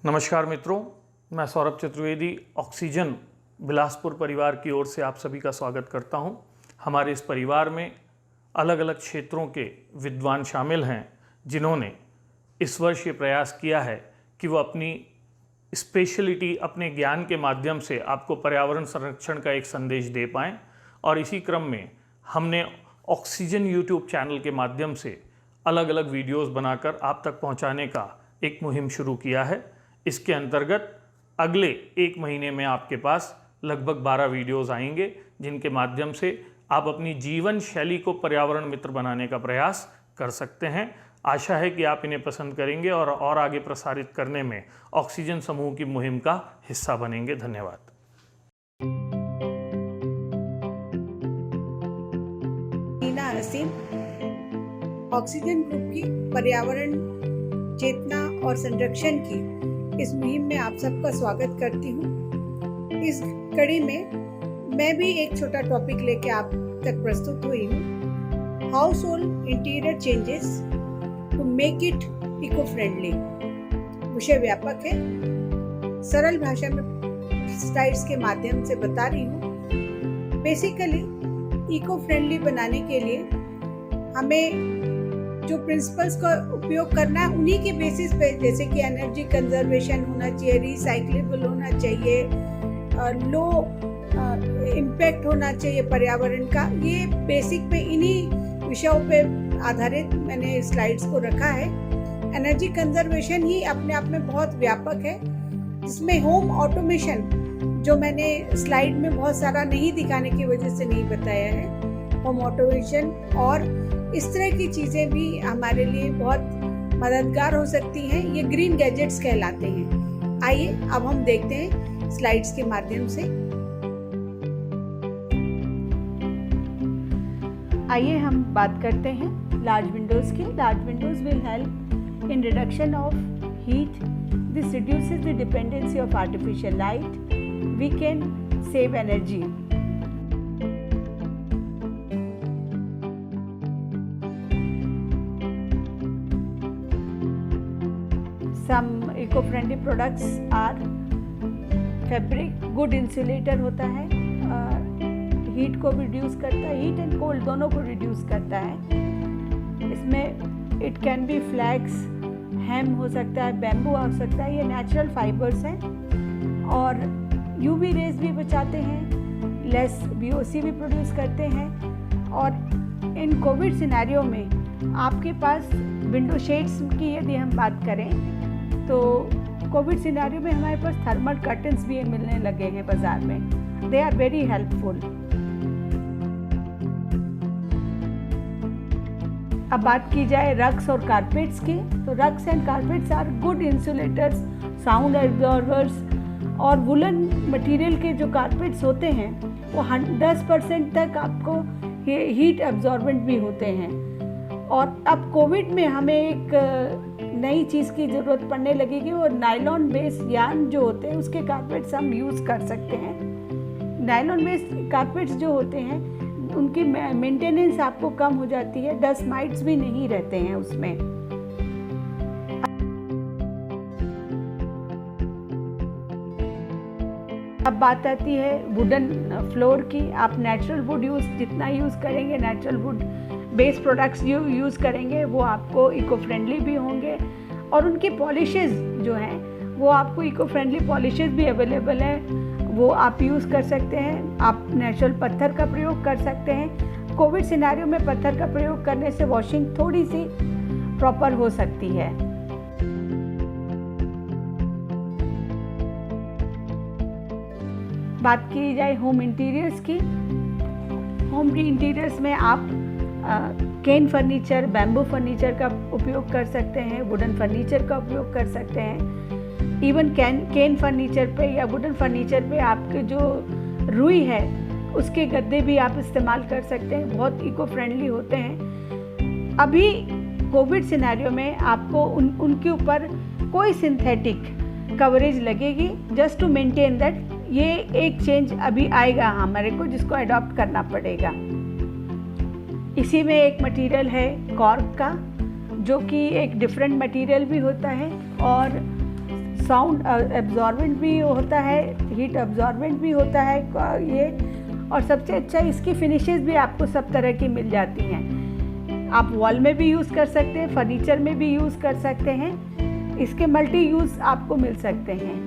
नमस्कार मित्रों, मैं सौरभ चतुर्वेदी ऑक्सीजन बिलासपुर परिवार की ओर से आप सभी का स्वागत करता हूं। हमारे इस परिवार में अलग अलग क्षेत्रों के विद्वान शामिल हैं जिन्होंने इस वर्ष ये प्रयास किया है कि वो अपनी स्पेशलिटी अपने ज्ञान के माध्यम से आपको पर्यावरण संरक्षण का एक संदेश दे पाएँ। और इसी क्रम में हमने ऑक्सीजन यूट्यूब चैनल के माध्यम से अलग अलग वीडियोस बनाकर आप तक पहुंचाने का एक मुहिम शुरू किया है। इसके अंतर्गत अगले 1 महीने में आपके पास लगभग 12 वीडियोस आएंगे जिनके माध्यम से आप अपनी जीवन शैली को पर्यावरण मित्र बनाने का प्रयास कर सकते हैं। आशा है कि आप इन्हें पसंद करेंगे और आगे प्रसारित करने में ऑक्सीजन समूह की मुहिम का हिस्सा बनेंगे। धन्यवाद। नीना हसीन ऑक्सीजन ग्रुप की पर्यावरण चेतना और संरक्षण की इस मुहिम में आप सबका स्वागत करती हूँ। इस कड़ी में मैं भी एक छोटा टॉपिक लेके आप तक प्रस्तुत हुई हूँ। Household interior changes to make it eco friendly. विषय व्यापक है, सरल भाषा में स्लाइड्स के माध्यम से बता रही हूँ। बेसिकली इको फ्रेंडली बनाने के लिए हमें जो प्रिंसिपल्स का उपयोग करना है उन्हीं के बेसिस पे, जैसे कि एनर्जी कंजर्वेशन होना चाहिए, रिसाइक्लेबल होना चाहिए, लो इम्पैक्ट होना चाहिए पर्यावरण का। ये बेसिक पे इन्हीं विषयों पे आधारित मैंने स्लाइड्स को रखा है। एनर्जी कंजर्वेशन ही अपने आप में बहुत व्यापक है, जिसमें होम ऑटोमेशन, जो मैंने स्लाइड में बहुत सारा नहीं दिखाने की वजह से नहीं बताया है, होम ऑटोमेशन और इस तरह की चीज़ें भी हमारे लिए बहुत मददगार हो सकती हैं। ये ग्रीन गैजेट्स कहलाते हैं। आइए अब हम देखते हैं स्लाइड्स के माध्यम से। आइए हम बात करते हैं लार्ज विंडोज़ की। Large windows will help in reduction of heat. This reduces the dependency of artificial light. We can save energy. Some eco-friendly products are fabric, good insulator होता है, हीट को भी रिड्यूस करता है, हीट एंड कोल्ड दोनों को reduce करता है। इसमें इट कैन बी फ्लैक्स, हेम हो सकता है, बैम्बू हो सकता है। ये नेचुरल फाइबर्स हैं और यूवी रेज भी बचाते हैं, लेस बीओसी भी प्रोड्यूस करते हैं। और इन कोविड सिनेरियो में आपके पास विंडो शेड्स की यदि हम बात करें तो कोविड सिनेरियो में हमारे पास थर्मल कर्टन्स भी मिलने लगे हैं बाजार में। They are very helpful. अब बात की जाए रग्स और कारपेट्स की, तो rugs and carpets are good insulators, sound absorbers. और वुलन मटेरियल के जो कारपेट्स होते हैं वो 10% तक आपको हीट एब्जॉर्बेंट भी होते हैं। और अब कोविड में हमें एक नई चीज़ की ज़रूरत पड़ने लगेगी, वो नायलॉन बेस यार्न जो होते हैं उसके कारपेट्स हम यूज़ कर सकते हैं। नायलॉन बेस कारपेट्स जो होते हैं उनकी मेंटेनेंस आपको कम हो जाती है, डस्ट माइट्स भी नहीं रहते हैं उसमें। अब बात आती है वुडन फ्लोर की। आप नेचुरल वुड जितना यूज़ करेंगे, natural would base products use करेंगे, वो आपको इको फ्रेंडली भी होंगे। और उनकी पॉलिशेस जो हैं वो आपको इको फ्रेंडली पॉलिशेस भी अवेलेबल हैं, वो आप यूज़ कर सकते हैं। आप नेचुरल पत्थर का प्रयोग कर सकते हैं। कोविड सिनेरियो में पत्थर का प्रयोग करने से वॉशिंग थोड़ी सी प्रॉपर हो सकती है। बात की जाए होम इंटीरियर्स की। होम इंटीरियर्स में आप केन फर्नीचर, बैम्बू फर्नीचर का उपयोग कर सकते हैं, वुडन फर्नीचर का उपयोग कर सकते हैं। इवन केन फर्नीचर पे या वुडन फर्नीचर पे आपके जो रुई है उसके गद्दे भी आप इस्तेमाल कर सकते हैं, बहुत इको फ्रेंडली होते हैं। अभी कोविड सिनेरियो में आपको उनके ऊपर कोई सिंथेटिक कवरेज लगेगी, जस्ट टू मेंटेन दैट। ये एक चेंज अभी आएगा हमारे को, जिसको अडॉप्ट करना पड़ेगा। इसी में एक मटेरियल है कॉर्क का, जो कि एक डिफरेंट मटेरियल भी होता है और साउंड एब्जॉर्बेंट भी होता है, हीट एब्जॉर्बेंट भी होता है ये, और सबसे अच्छा इसकी फिनिशेस भी आपको सब तरह की मिल जाती हैं। आप वॉल में भी यूज़ कर सकते हैं, फर्नीचर में भी यूज़ कर सकते हैं, इसके मल्टी यूज़ आपको मिल सकते हैं।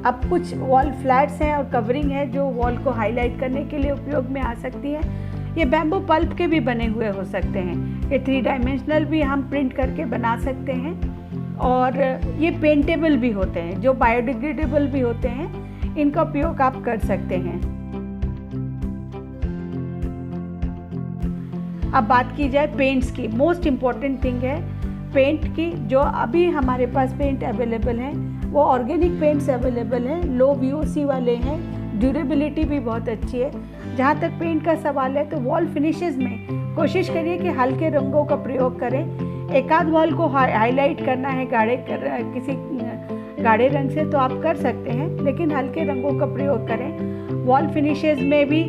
अब कुछ वॉल फ्लैट्स हैं और कवरिंग है जो वॉल को हाईलाइट करने के लिए उपयोग में आ सकती है। ये बैम्बू पल्प के भी बने हुए हो सकते हैं, ये 3 डायमेंशनल भी हम प्रिंट करके बना सकते हैं, और ये पेंटेबल भी होते हैं, जो बायोडिग्रेडेबल भी होते हैं, इनका उपयोग आप कर सकते हैं। अब बात की जाए पेंट्स की, मोस्ट इम्पॉर्टेंट थिंग है पेंट की। जो अभी हमारे पास पेंट अवेलेबल हैं वो ऑर्गेनिक पेंट्स अवेलेबल हैं, लो VOC वाले हैं, ड्यूरेबिलिटी भी बहुत अच्छी है। जहाँ तक पेंट का सवाल है तो वॉल फिनिशेस में कोशिश करिए कि हल्के रंगों का प्रयोग करें। एक आध वॉल को हाईलाइट करना है किसी गाढ़े रंग से तो आप कर सकते हैं, लेकिन हल्के रंगों का प्रयोग करें। वॉल फिनिशेस में भी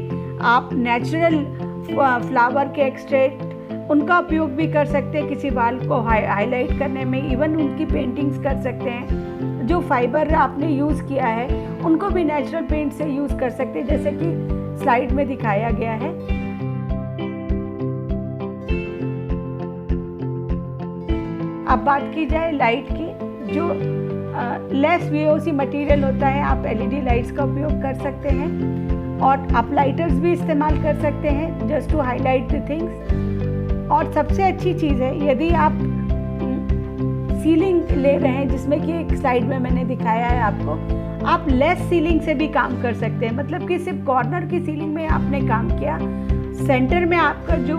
आप नेचुरल फ्लावर के एक्सट्रैक्ट उनका उपयोग भी कर सकते हैं, किसी वॉल को हाईलाइट करने में, इवन उनकी पेंटिंग्स कर सकते हैं। जो फाइबर आपने यूज़ किया है उनको भी नेचुरल पेंट से यूज़ कर सकते हैं, जैसे कि स्लाइड में दिखाया गया है। अब बात की जाए लाइट की, जो लेस VOC मटेरियल होता है, आप LED लाइट्स का उपयोग कर सकते हैं, और आप लाइटर्स भी इस्तेमाल कर सकते हैं just to highlight the things. और सबसे अच्छी चीज़ है, यदि आप सीलिंग ले रहे हैं, जिसमें कि एक स्लाइड में मैंने दिखाया है आपको, आप लेस सीलिंग से भी काम कर सकते हैं। मतलब कि सिर्फ कॉर्नर की सीलिंग में आपने काम किया, सेंटर में आपका जो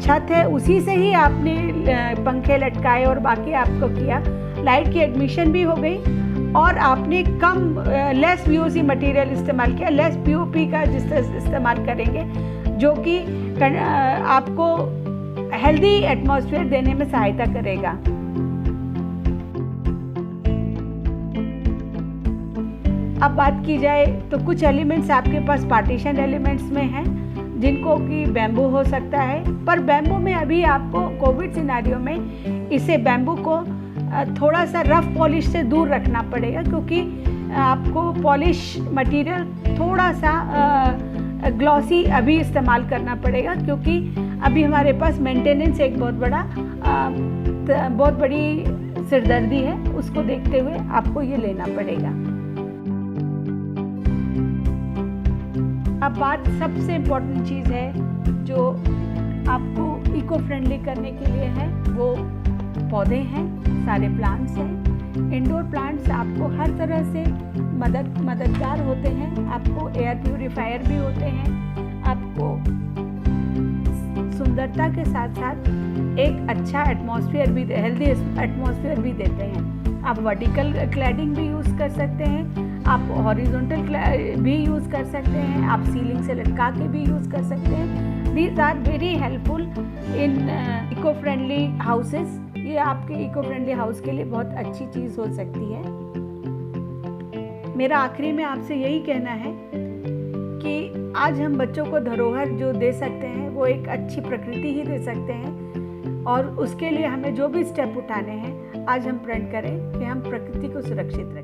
छत है उसी से ही आपने पंखे लटकाए और बाकी आपको किया, लाइट की एडमिशन भी हो गई, और आपने कम लेस VOC मटेरियल इस्तेमाल किया, लेस POP का जिस इस्तेमाल करेंगे, जो कि आपको हेल्दी एटमॉस्फेयर देने में सहायता करेगा। अब बात की जाए तो कुछ एलिमेंट्स आपके पास पार्टीशन एलिमेंट्स में हैं, जिनको कि बैम्बू हो सकता है, पर बैम्बू में अभी आपको कोविड सिनेरियो में इसे बैम्बू को थोड़ा सा रफ पॉलिश से दूर रखना पड़ेगा, क्योंकि आपको पॉलिश मटेरियल थोड़ा सा ग्लॉसी अभी इस्तेमाल करना पड़ेगा, क्योंकि अभी हमारे पास मेंटेनेंस एक बहुत बड़ी सिरदर्दी है, उसको देखते हुए आपको ये लेना पड़ेगा। अब बात सबसे इम्पोर्टेंट चीज़ है जो आपको इको फ्रेंडली करने के लिए है, वो पौधे हैं, सारे प्लांट्स हैं। इंडोर प्लांट्स आपको हर तरह से मददगार होते हैं, आपको एयर प्यूरिफायर भी होते हैं, आपको सुंदरता के साथ साथ एक अच्छा एटमॉस्फेयर भी, हेल्दी एटमॉस्फेयर भी देते हैं। आप वर्टिकल क्लैडिंग भी यूज़ कर सकते हैं, आप हॉरिजॉन्टल भी यूज़ कर सकते हैं, आप सीलिंग से लटका के भी यूज़ कर सकते हैं। These are very helpful in eco friendly houses. ये आपके इको फ्रेंडली हाउस के लिए बहुत अच्छी चीज़ हो सकती है। मेरा आखिरी में आपसे यही कहना है कि आज हम बच्चों को धरोहर जो दे सकते हैं वो एक अच्छी प्रकृति ही दे सकते हैं, और उसके लिए हमें जो भी स्टेप उठाने हैं आज हम प्रण करें कि हम प्रकृति को सुरक्षित रखें।